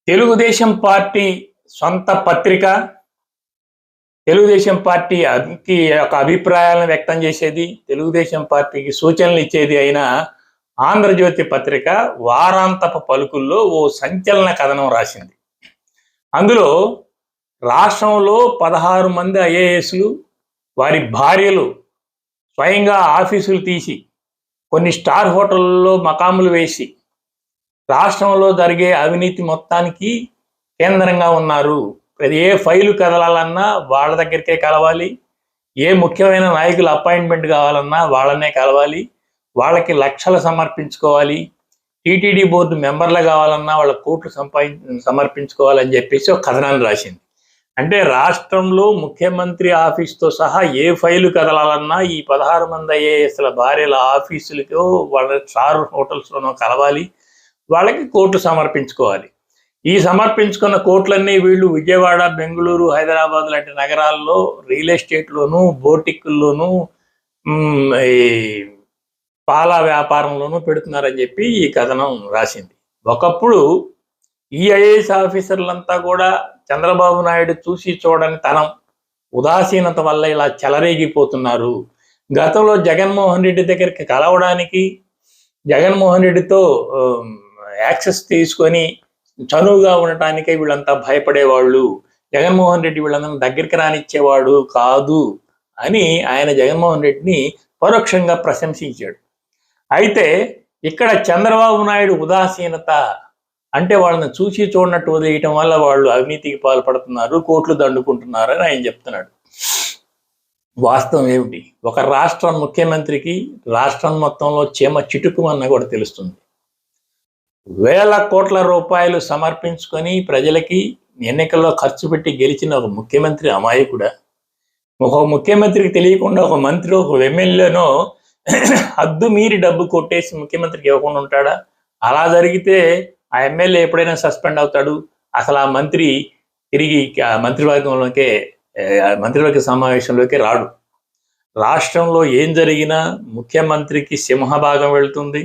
Telugu Desam party సొంత పత్రిక, తెలుగుదేశం పార్టీకి ఒక అభిప్రాయాలను వ్యక్తం చేసేది, తెలుగుదేశం పార్టీకి సూచనలు ఇచ్చేది అయిన ఆంధ్రజ్యోతి పత్రిక వారాంతపు పలుకుల్లో ఓ సంచలన కథనం రాసింది. అందులో రాష్ట్రంలో 16 మంది ఐఏఎస్లు, వారి భార్యలు స్వయంగా ఆఫీసులు తీసి కొన్ని స్టార్ హోటళ్లలో మకాములు వేసి రాష్ట్రంలో జరిగే అవినీతి మొత్తానికి కేంద్రంగా ఉన్నారు. ఏ ఫైలు కదలాలన్నా వాళ్ళ దగ్గరికే కలవాలి, ఏ ముఖ్యమైన నాయకుల అపాయింట్మెంట్ కావాలన్నా వాళ్ళనే కలవాలి, వాళ్ళకి లక్షలు సమర్పించుకోవాలి, టీటీడీ బోర్డు మెంబర్లు కావాలన్నా వాళ్ళ కోట్లు సమర్పించుకోవాలని చెప్పేసి ఒక కథనాన్ని రాసింది. అంటే రాష్ట్రంలో ముఖ్యమంత్రి ఆఫీస్తో సహా ఏ ఫైలు కదలాలన్నా ఈ 16 మంది ఐఏఎస్ల భార్యల ఆఫీసులకో వాళ్ళ స్టార్ హోటల్స్లోనో కలవాలి, వాళ్ళకి కోట్లు సమర్పించుకోవాలి. ఈ సమర్పించుకున్న కోట్లన్నీ వీళ్ళు విజయవాడ, బెంగళూరు, హైదరాబాద్ లాంటి నగరాల్లో రియల్ ఎస్టేట్లోనూ, బోటిక్కుల్లోనూ, ఈ పాల వ్యాపారంలోనూ పెడుతున్నారని చెప్పి ఈ కథనం రాసింది. ఒకప్పుడు ఈ ఐఏఎస్ ఆఫీసర్లంతా కూడా చంద్రబాబు నాయుడు చూసి చూడని తనం, ఉదాసీనత వల్ల ఇలా చెలరేగిపోతున్నారు. గతంలో జగన్మోహన్ రెడ్డి దగ్గరికి కలవడానికి, జగన్మోహన్ రెడ్డితో యాక్సెస్ తీసుకొని చనువుగా ఉండటానికే వీళ్ళంతా భయపడేవాళ్ళు, జగన్మోహన్ రెడ్డి వీళ్ళందరూ దగ్గరికి రానిచ్చేవాడు కాదు అని ఆయన జగన్మోహన్ రెడ్డిని పరోక్షంగా ప్రశంసించాడు. అయితే ఇక్కడ చంద్రబాబు నాయుడు ఉదాసీనత అంటే వాళ్ళని చూసి చూడనట్టు వదిలేయటం వల్ల వాళ్ళు అవినీతికి పాల్పడుతున్నారు, కోట్లు దండుకుంటున్నారు అని ఆయన చెప్తున్నాడు. వాస్తవం ఏమిటి? ఒక రాష్ట్ర ముఖ్యమంత్రికి రాష్ట్రం మొత్తంలో చీమ చిటుకుమన్న కూడా తెలుస్తుంది. వేల కోట్ల రూపాయలు సమర్పించుకొని ప్రజలకి ఎన్నికల్లో ఖర్చు పెట్టి గెలిచిన ఒక ముఖ్యమంత్రి అమాయకుడా? ఒక ముఖ్యమంత్రికి తెలియకుండా ఒక మంత్రి, ఒక ఎమ్మెల్యేనో హద్దు మీరి డబ్బు కొట్టేసి ముఖ్యమంత్రికి ఇవ్వకుండా ఉంటాడా? అలా జరిగితే ఆ ఎమ్మెల్యే ఎప్పుడైనా సస్పెండ్ అవుతాడు, అసలు ఆ మంత్రి తిరిగి మంత్రివర్గ సమావేశంలోకి రాడు. రాష్ట్రంలో ఏం జరిగినా ముఖ్యమంత్రికి సింహభాగం వెళ్తుంది.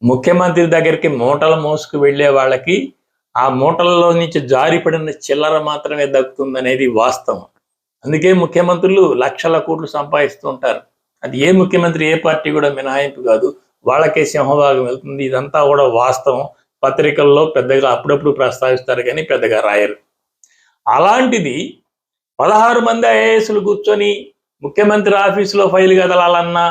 ముఖ్యమంత్రి దగ్గరికి మూటలు మోసుకు వెళ్లే వాళ్ళకి ఆ మూటలలో నుంచి జారిపడిన చిల్లర మాత్రమే దక్కుతుందనేది వాస్తవం. అందుకే ముఖ్యమంత్రులు లక్షల కోట్లు సంపాదిస్తూ ఉంటారు. అది ఏ ముఖ్యమంత్రి, ఏ పార్టీ కూడా మినహాయింపు కాదు, వాళ్ళకే సింహభాగం వెళ్తుంది. ఇదంతా కూడా వాస్తవం. పత్రికల్లో పెద్దగా అప్పుడప్పుడు ప్రస్తావిస్తారు కానీ పెద్దగా రాయరు. అలాంటిది 16 మంది ఐఏఎస్లు కూర్చొని ముఖ్యమంత్రి ఆఫీసులో ఫైల్ కదలాలన్నా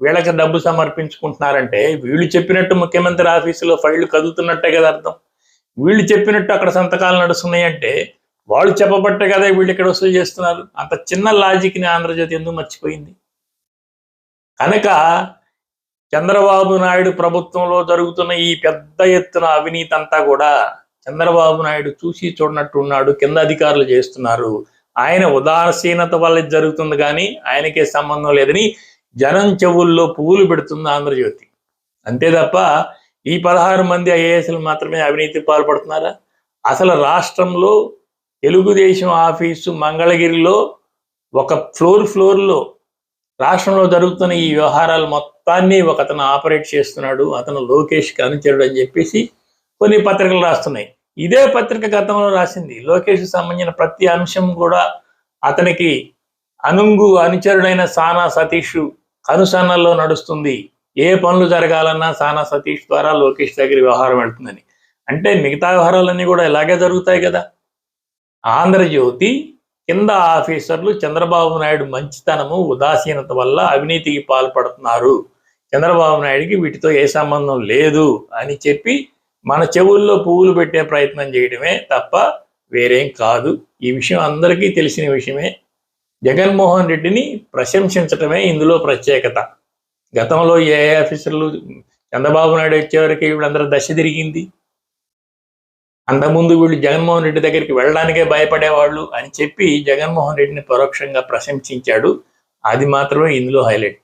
వీళ్ళకి డబ్బు సమర్పించుకుంటున్నారంటే వీళ్ళు చెప్పినట్టు ముఖ్యమంత్రి ఆఫీసులో ఫైళ్లు కదులుతున్నట్టే కదా అర్థం. వీళ్ళు చెప్పినట్టు అక్కడ సంతకాలు నడుస్తున్నాయంటే వాళ్ళు చెప్పబట్టే కదా వీళ్ళు ఇక్కడ వసూలు చేస్తున్నారు. అంత చిన్న లాజిక్ని ఆంధ్రజ్యోతి ఎందుకు మర్చిపోయింది? కనుక చంద్రబాబు నాయుడు ప్రభుత్వంలో జరుగుతున్న ఈ పెద్ద ఎత్తున అవినీతి అంతా కూడా చంద్రబాబు నాయుడు చూసి చూడనట్టు ఉన్నాడు, కింద అధికారులు చేస్తున్నారు. ఆయన ఉదాసీనత వల్ల జరుగుతుంది కానీ ఆయనకే సంబంధం లేదని జనం చెవుల్లో పువ్వులు పెడుతుంది ఆంధ్రజ్యోతి. అంతే తప్ప ఈ 16 మంది ఐఏఎస్లు మాత్రమే అవినీతికి పాల్పడుతున్నారా? అసలు రాష్ట్రంలో తెలుగుదేశం ఆఫీసు మంగళగిరిలో ఒక ఫ్లోర్లో రాష్ట్రంలో జరుగుతున్న ఈ వ్యవహారాలు మొత్తాన్ని ఒకతను ఆపరేట్ చేస్తున్నాడు, అతను లోకేష్కి అనుచరుడు అని చెప్పేసి కొన్ని పత్రికలు రాస్తున్నాయి. ఇదే పత్రిక గతంలో రాసింది లోకేష్కి సంబంధించిన ప్రతి అంశం కూడా అతనికి అనుచరుడైన సానా సతీష్ కనుసన్నల్లో నడుస్తుంది, ఏ పనులు జరగాలన్నా సానా సతీష్ ద్వారా లోకేష్ దగ్గర వ్యవహారం వెళ్తుందని. అంటే మిగతా వ్యవహారాలన్నీ కూడా ఇలాగే జరుగుతాయి కదా. ఆంధ్రజ్యోతి కింద ఆఫీసర్లు చంద్రబాబు నాయుడు మంచితనము, ఉదాసీనత వల్ల అవినీతికి పాల్పడుతున్నారు, చంద్రబాబు నాయుడికి వీటితో ఏ సంబంధం లేదు అని చెప్పి మన చెవుల్లో పువ్వులు పెట్టే ప్రయత్నం చేయడమే తప్ప వేరేం కాదు. ఈ విషయం అందరికీ తెలిసిన విషయమే. జగన్మోహన్ రెడ్డిని ప్రశంసించటమే ఇందులో ప్రత్యేకత. గతంలో ఏ ఆఫీసర్లు చంద్రబాబు నాయుడు వచ్చేవరకు వీళ్ళందరూ దశ తిరిగింది. అంతకుముందు వీళ్ళు జగన్మోహన్ రెడ్డి దగ్గరికి వెళ్ళడానికే భయపడేవాళ్ళు అని చెప్పి జగన్మోహన్ రెడ్డిని పరోక్షంగా ప్రశంసించాడు. అది మాత్రమే ఇందులో హైలైట్.